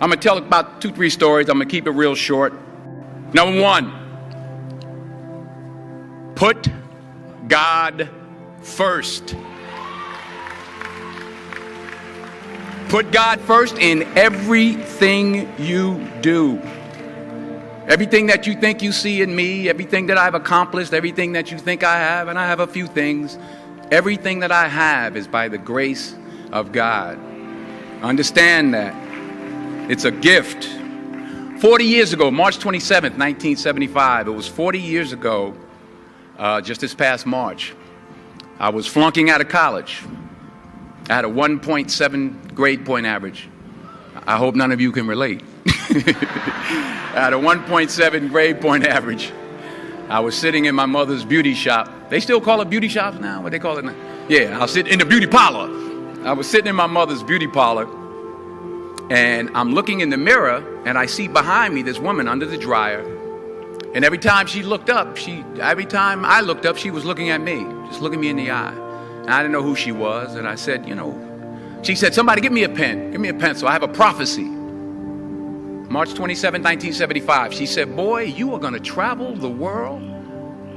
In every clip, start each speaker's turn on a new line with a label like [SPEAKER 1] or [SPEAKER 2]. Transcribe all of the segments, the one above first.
[SPEAKER 1] I'm going to tell about 2-3 stories. I'm going to keep it real short. Number one, put God first. Put God first in everything you do. Everything that you think you see in me, everything that I've accomplished, everything that you think I have, and I have a few things, everything that I have is by the grace of God. Understand that. It's a gift. 40 years ago, March 27th, 1975, it was 40 years ago, just this past March, I was flunking out of college. I had a 1.7 grade point average. I hope none of you can relate. I had a 1.7 grade point average. I was sitting in my mother's beauty shop. They still call it beauty shops now? What they call it now? Yeah, I was sitting in the beauty parlor. I was sitting in my mother's beauty parlor, and I'm looking in the mirror, and I see behind me this woman under the dryer. And every time she looked up, every time I looked up, she was looking at me, just looking me in the eye. And I didn't know who she was, and I said, she said, somebody give me a pen, give me a pencil, I have a prophecy. March 27, 1975, she said, boy, you are going to travel the world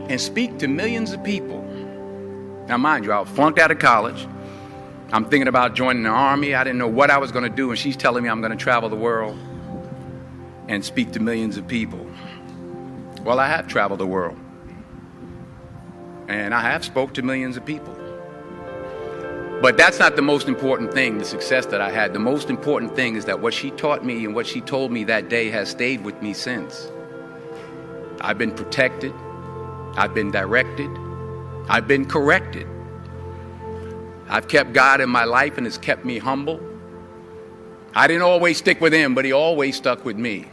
[SPEAKER 1] and speak to millions of people. Now, mind you, I was flunked out of college. I'm thinking about joining the army. I didn't know what I was going to do, and she's telling me I'm going to travel the world and speak to millions of people. Well, I have traveled the world, and I have spoke to millions of people. But that's not the most important thing, the success that I had. The most important thing is that what she taught me and what she told me that day has stayed with me since. I've been protected. I've been directed. I've been corrected. I've kept God in my life, and it's kept me humble. I didn't always stick with him, but he always stuck with me.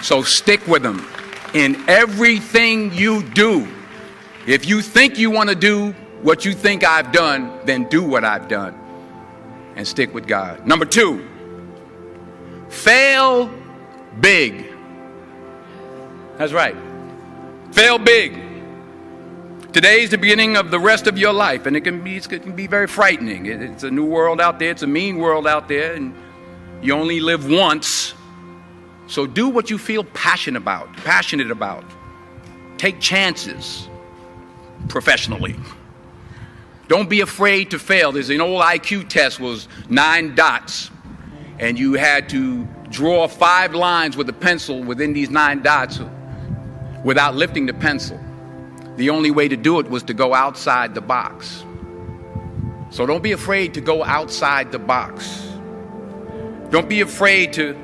[SPEAKER 1] So stick with him in everything you do. If you think you want to do what you think I've done, then do what I've done and stick with God. Number 2, fail big. That's right. Fail big. Today is the beginning of the rest of your life, and it can be very frightening. It's a new world out there. It's a mean world out there, and you only live once. So do what you feel passionate about. Take chances professionally. Don't be afraid to fail. There's an old IQ test, was 9 dots, and you had to draw 5 lines with a pencil within these 9 dots without lifting the pencil. The only way to do it was to go outside the box. So don't be afraid to go outside the box. Don't be afraid to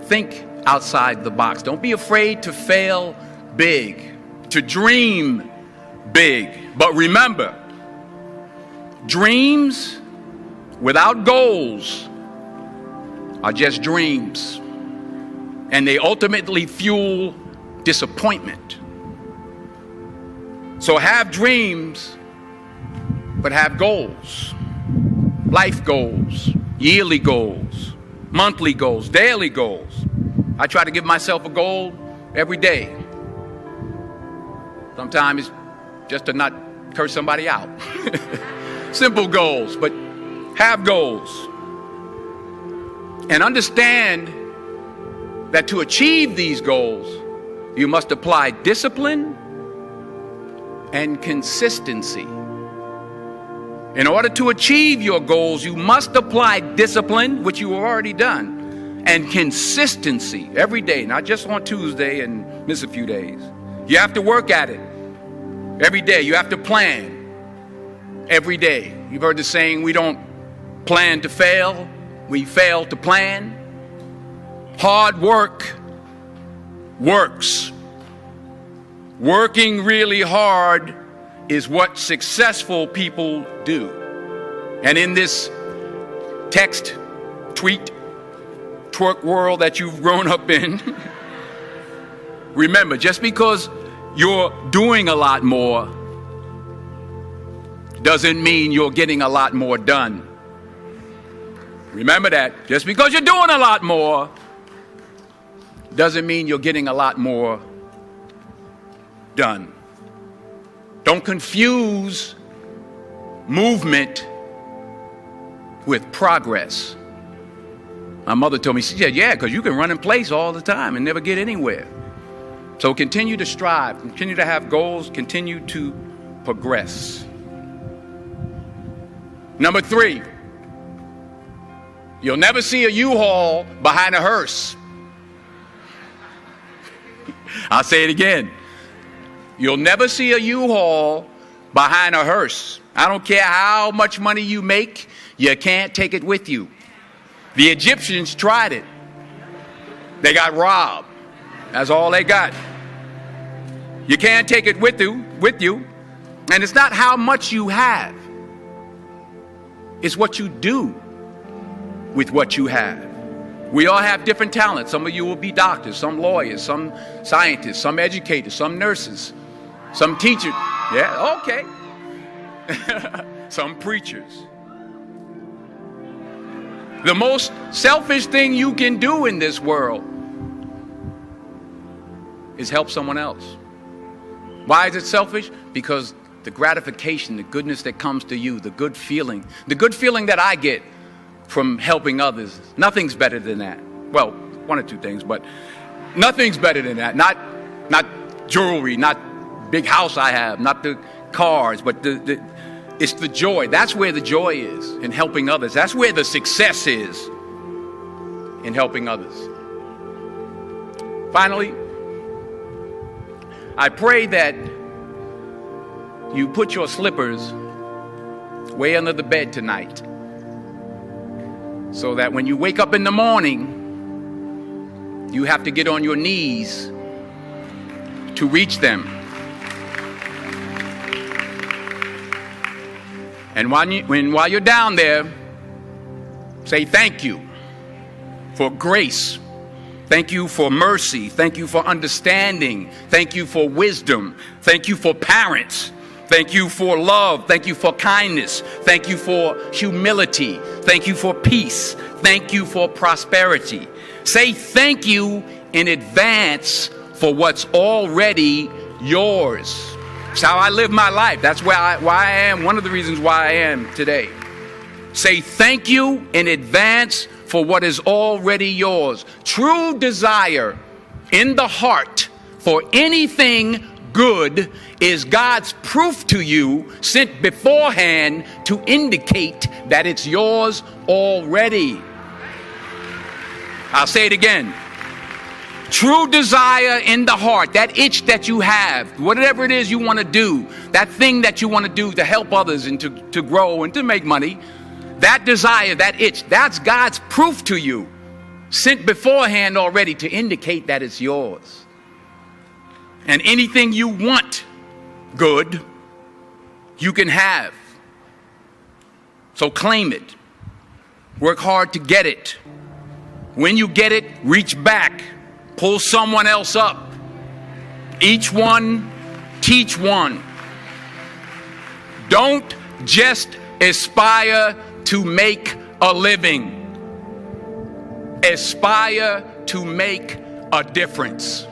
[SPEAKER 1] think outside the box. Don't be afraid to fail big, to dream big. But remember, dreams without goals are just dreams, and they ultimately fuel disappointment. So have dreams, but have goals. Life goals, yearly goals, monthly goals, daily goals. I try to give myself a goal every day. Sometimes it's just to not curse somebody out. Simple goals, but have goals. And understand that to achieve these goals, you must apply discipline and consistency. In order to achieve your goals, you must apply discipline, which you have already done, and consistency every day, not just on Tuesday and miss a few days. You have to work at it every day. You have to plan every day. You've heard the saying, we don't plan to fail, we fail to plan. Hard work works. Working really hard is what successful people do. And in this text, tweet, twerk world that you've grown up in, remember, just because you're doing a lot more doesn't mean you're getting a lot more done. Remember that. Just because you're doing a lot more doesn't mean you're getting a lot more done. Don't confuse movement with progress. My mother told me, she said, yeah, because you can run in place all the time and never get anywhere. So continue to strive, continue to have goals, continue to progress. Number 3, you'll never see a U-Haul behind a hearse. I'll say it again. You'll never see a U-Haul behind a hearse. I don't care how much money you make, you can't take it with you. The Egyptians tried it. They got robbed. That's all they got. You can't take it with you. And it's not how much you have. It's what you do with what you have. We all have different talents. Some of you will be doctors, some lawyers, some scientists, some educators, some nurses, some teachers. Yeah, okay. Some preachers. The most selfish thing you can do in this world is help someone else. Why is it selfish? Because the gratification, the goodness that comes to you, the good feeling that I get from helping others, nothing's better than that. Well, one or two things, but nothing's better than that. Not jewelry, not big house I have, not the cars, but it's the joy. That's where the joy is, in helping others. That's where the success is, in helping others. Finally, I pray that you put your slippers way under the bed tonight, so that when you wake up in the morning, you have to get on your knees to reach them. And while you're down there, say thank you for grace. Thank you for mercy. Thank you for understanding. Thank you for wisdom. Thank you for parents. Thank you for love. Thank you for kindness. Thank you for humility. Thank you for peace. Thank you for prosperity. Say thank you in advance for what's already yours. It's how I live my life. That's why I am, one of the reasons why I am today. Say thank you in advance for what is already yours. True desire in the heart for anything good is God's proof to you, sent beforehand to indicate that it's yours already. I'll say it again. True desire in the heart, that itch that you have, whatever it is you want to do, that thing that you want to do to help others and to grow and to make money, that desire, that itch, that's God's proof to you, sent beforehand already to indicate that it's yours. And anything you want good, you can have. So claim it. Work hard to get it. When you get it, reach back. Pull someone else up. Each one, teach one. Don't just aspire to make a living. Aspire to make a difference.